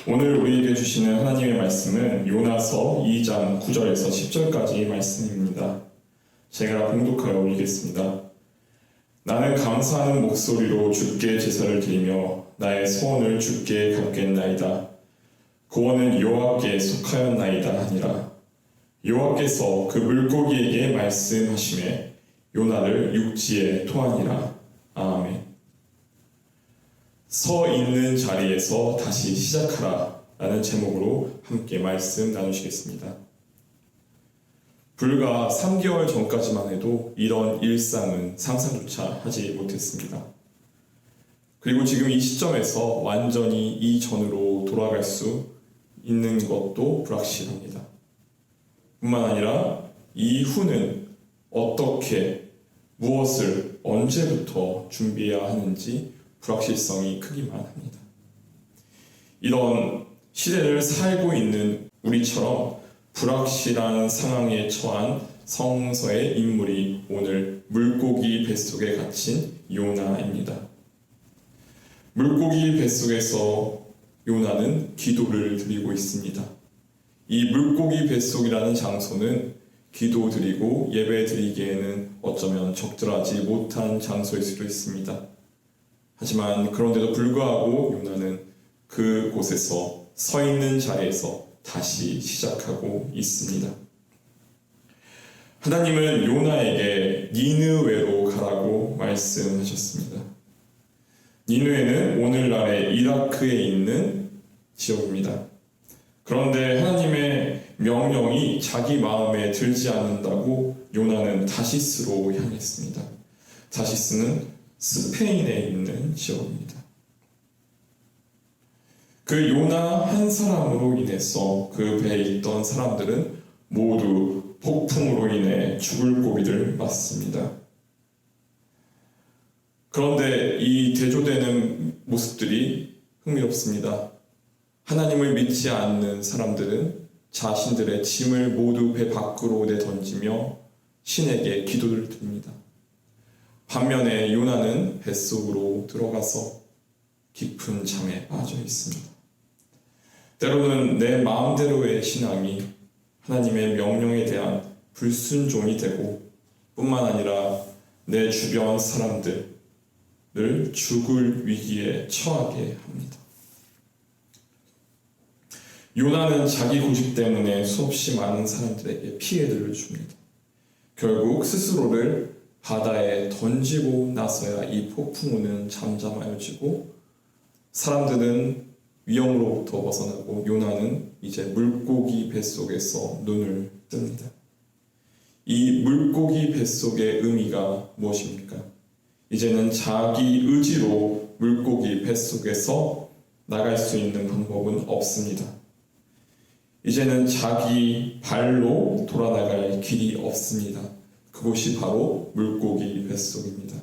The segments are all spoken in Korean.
오늘 우리에게 주시는 하나님의 말씀은 요나서 2장 9절에서 10절까지 말씀입니다. 제가 봉독하여 올리겠습니다. 나는 감사하는 목소리로 주께 제사를 드리며 나의 소원을 주께 갚겠나이다. 구원은 여호와께 속하였나이다 하니라. 여호와께서 그 물고기에게 말씀하시매 요나를 육지에 토하니라. 아멘. 서 있는 자리에서 다시 시작하라 라는 제목으로 함께 말씀 나누시겠습니다. 불과 3개월 전까지만 해도 이런 일상은 상상조차 하지 못했습니다. 그리고 지금 이 시점에서 완전히 이전으로 돌아갈 수 있는 것도 불확실합니다. 뿐만 아니라 이후는 어떻게, 무엇을, 언제부터 준비해야 하는지 불확실성이 크기만 합니다. 이런 시대를 살고 있는 우리처럼 불확실한 상황에 처한 성서의 인물이 오늘 물고기 뱃속에 갇힌 요나입니다. 물고기 뱃속에서 요나는 기도를 드리고 있습니다. 이 물고기 뱃속이라는 장소는 기도 드리고 예배 드리기에는 어쩌면 적절하지 못한 장소일 수도 있습니다. 하지만 그런데도 불구하고 요나는 그곳에서 서 있는 자리에서 다시 시작하고 있습니다. 하나님은 요나에게 니느웨로 가라고 말씀하셨습니다. 니느웨는 오늘날의 이라크에 있는 지역입니다. 그런데 하나님의 명령이 자기 마음에 들지 않는다고 요나는 다시스로 향했습니다. 다시스는 스페인에 있는 지역입니다. 그 요나 한 사람으로 인해서 그 배에 있던 사람들은 모두 폭풍으로 인해 죽을 고비를 맞습니다. 그런데 이 대조되는 모습들이 흥미롭습니다. 하나님을 믿지 않는 사람들은 자신들의 짐을 모두 배 밖으로 내던지며 신에게 기도를 드립니다. 반면에 요나는 뱃속으로 들어가서 깊은 잠에 빠져 있습니다. 때로는 내 마음대로의 신앙이 하나님의 명령에 대한 불순종이 되고 뿐만 아니라 내 주변 사람들을 죽을 위기에 처하게 합니다. 요나는 자기 고집 때문에 수없이 많은 사람들에게 피해를 줍니다. 결국 스스로를 바다에 던지고 나서야 이 폭풍우는 잠잠하여지고 사람들은 위험으로부터 벗어나고 요나는 이제 물고기 뱃속에서 눈을 뜹니다. 이 물고기 뱃속의 의미가 무엇입니까? 이제는 자기 의지로 물고기 뱃속에서 나갈 수 있는 방법은 없습니다. 이제는 자기 발로 돌아나갈 길이 없습니다. 그곳이 바로 물고기 뱃속입니다.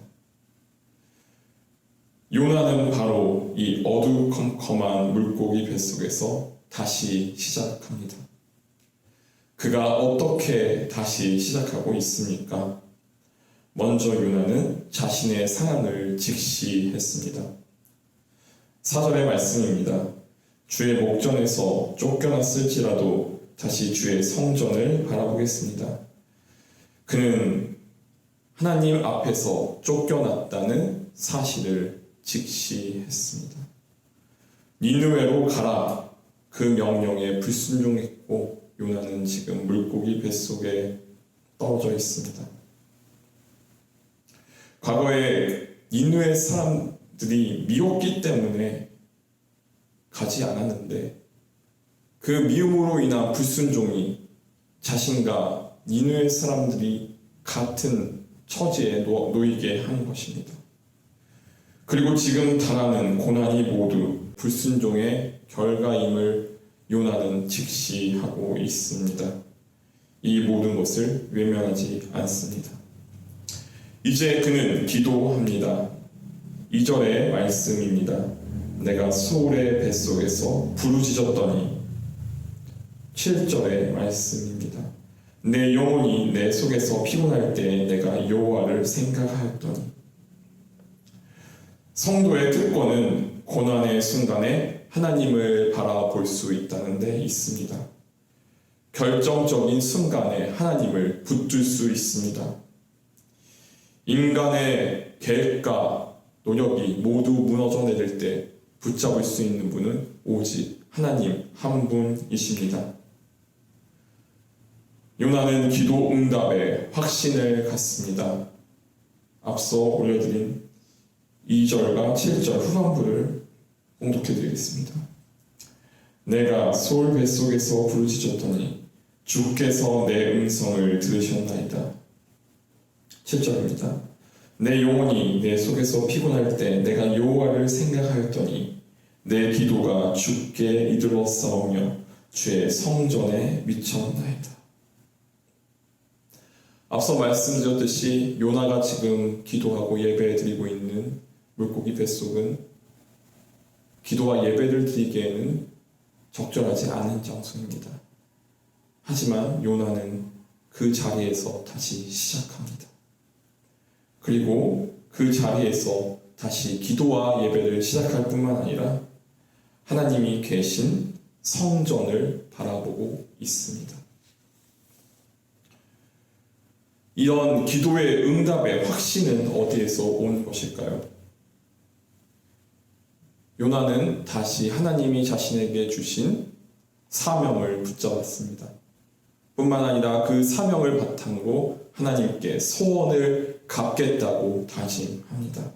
요나는 바로 이 어두컴컴한 물고기 뱃속에서 다시 시작합니다. 그가 어떻게 다시 시작하고 있습니까? 먼저 요나는 자신의 상황을 직시했습니다. 4절의 말씀입니다. 주의 목전에서 쫓겨났을지라도 다시 주의 성전을 바라보겠습니다. 그는 하나님 앞에서 쫓겨났다는 사실을 직시했습니다. 니느웨로 가라. 그 명령에 불순종했고 요나는 지금 물고기 뱃속에 떨어져 있습니다. 과거에 니느웨 사람들이 미웠기 때문에 가지 않았는데 그 미움으로 인한 불순종이 자신과 니느웨 사람들이 같은 처지에 놓이게 한 것입니다. 그리고 지금 당하는 고난이 모두 불순종의 결과임을 요나는 직시하고 있습니다. 이 모든 것을 외면하지 않습니다. 이제 그는 기도합니다. 2절의 말씀입니다. 내가 소울의 뱃속에서 부르짖었더니 7절의 말씀입니다. 내 영혼이 내 속에서 피곤할 때 내가 여호와를 생각하였더니 성도의 특권은 고난의 순간에 하나님을 바라볼 수 있다는 데 있습니다. 결정적인 순간에 하나님을 붙들 수 있습니다. 인간의 계획과 노력이 모두 무너져 내릴 때 붙잡을 수 있는 분은 오직 하나님 한 분이십니다. 요나는 기도 응답에 확신을 갖습니다. 앞서 올려드린 2절과 7절 후반부를 공독해드리겠습니다. 내가 소울 뱃속에서 부르짖었더니 주께서 내 음성을 들으셨나이다. 7절입니다. 내 영혼이 내 속에서 피곤할 때 내가 여호와를 생각하였더니 내 기도가 주께 이르렀사오며 주의 성전에 미쳤나이다. 앞서 말씀드렸듯이 요나가 지금 기도하고 예배드리고 있는 물고기 뱃속은 기도와 예배를 드리기에는 적절하지 않은 장소입니다. 하지만 요나는 그 자리에서 다시 시작합니다. 그리고 그 자리에서 다시 기도와 예배를 시작할 뿐만 아니라 하나님이 계신 성전을 바라보고 있습니다. 이런 기도의 응답의 확신은 어디에서 온 것일까요? 요나는 다시 하나님이 자신에게 주신 사명을 붙잡았습니다. 뿐만 아니라 그 사명을 바탕으로 하나님께 소원을 갚겠다고 다짐합니다.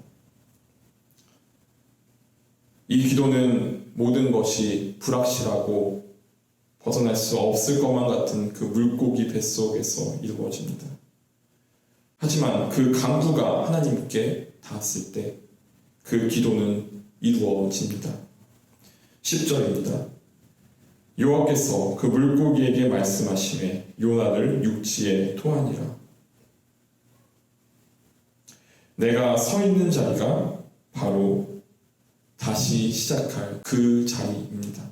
이 기도는 모든 것이 불확실하고 벗어날 수 없을 것만 같은 그 물고기 뱃속에서 이루어집니다. 하지만 그 간구가 하나님께 닿았을 때 그 기도는 이루어집니다. 10절입니다. 여호와께서 그 물고기에게 말씀하시매 요나를 육지에 토하니라. 내가 서 있는 자리가 바로 다시 시작할 그 자리입니다.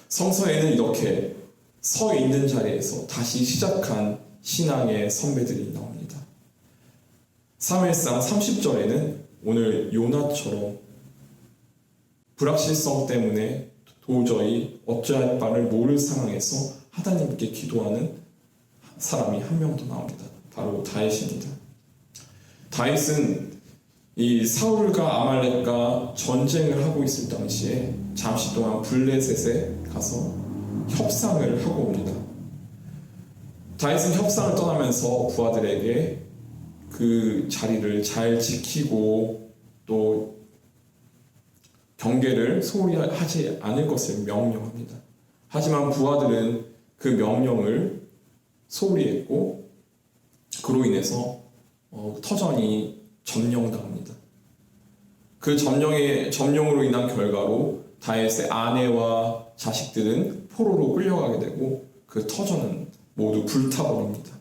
성서에는 이렇게 서 있는 자리에서 다시 시작한 신앙의 선배들이 나옵니다. 사무엘상 30절에는 오늘 요나처럼 불확실성 때문에 도저히 어찌할 바를 모를 상황에서 하나님께 기도하는 사람이 한 명 더 나옵니다. 바로 다윗입니다. 다윗은 이 사울과 아말렉과 전쟁을 하고 있을 당시에 잠시 동안 블레셋에 가서 협상을 하고 옵니다. 다윗은 협상을 떠나면서 부하들에게 그 자리를 잘 지키고 또 경계를 소홀히 하지 않을 것을 명령합니다. 하지만 부하들은 그 명령을 소홀히 했고 그로 인해서 터전이 점령당합니다. 그 점령으로 인한 결과로 다윗의 아내와 자식들은 포로로 끌려가게 되고 그 터전은 모두 불타버립니다.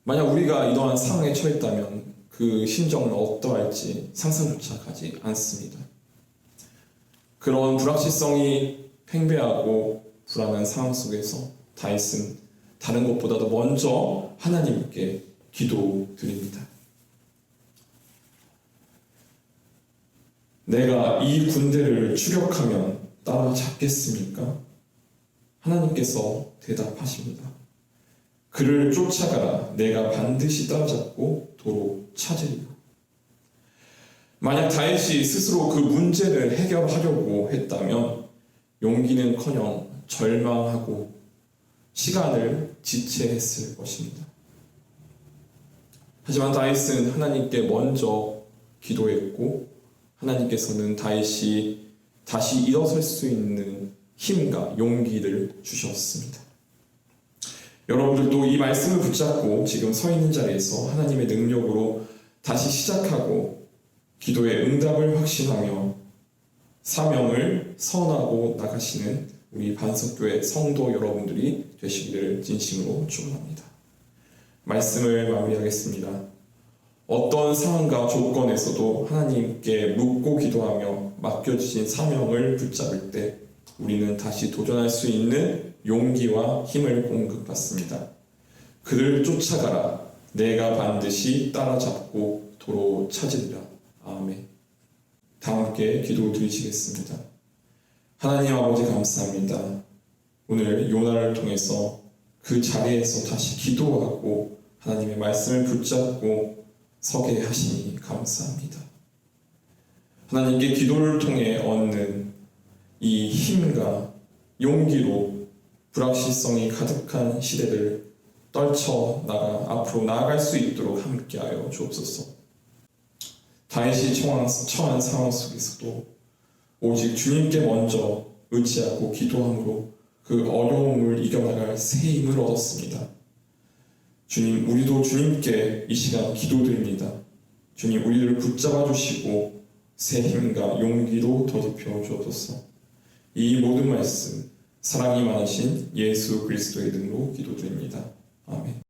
만약 우리가 이러한 상황에 처했다면 그 심정은 어떠할지 상상조차 가지 않습니다. 그런 불확실성이 팽배하고 불안한 상황 속에서 다윗은 다른 것보다도 먼저 하나님께 기도드립니다. 내가 이 군대를 추격하면 따라잡겠습니까? 하나님께서 대답하십니다. 그를 쫓아가라. 내가 반드시 따라잡고 도로 찾으리라. 만약 다윗이 스스로 그 문제를 해결하려고 했다면 용기는커녕 절망하고 시간을 지체했을 것입니다. 하지만 다윗은 하나님께 먼저 기도했고 하나님께서는 다윗이 다시 일어설 수 있는 힘과 용기를 주셨습니다. 여러분들도 이 말씀을 붙잡고 지금 서 있는 자리에서 하나님의 능력으로 다시 시작하고 기도의 응답을 확신하며 사명을 선하고 나가시는 우리 반석교회 성도 여러분들이 되시기를 진심으로 축원합니다. 말씀을 마무리하겠습니다. 어떤 상황과 조건에서도 하나님께 묻고 기도하며 맡겨주신 사명을 붙잡을 때 우리는 다시 도전할 수 있는 용기와 힘을 공급받습니다. 그를 쫓아가라. 내가 반드시 따라잡고 도로 찾으리라. 아멘. 다 함께 기도드리시겠습니다. 하나님 아버지 감사합니다. 오늘 요나를 통해서 그 자리에서 다시 기도하고 하나님의 말씀을 붙잡고 서게 하시니 감사합니다. 하나님께 기도를 통해 얻는 이 힘과 용기로 불확실성이 가득한 시대를 떨쳐나가 앞으로 나아갈 수 있도록 함께하여 주옵소서. 다윗이 처한 상황 속에서도 오직 주님께 먼저 의지하고 기도함으로 그 어려움을 이겨나갈 새 힘을 얻었습니다. 주님, 우리도 주님께 이 시간 기도드립니다. 주님, 우리를 붙잡아 주시고 새 힘과 용기로 더듬혀 주옵소서. 이 모든 말씀 사랑이 많으신 예수 그리스도의 이름으로 기도드립니다. 아멘.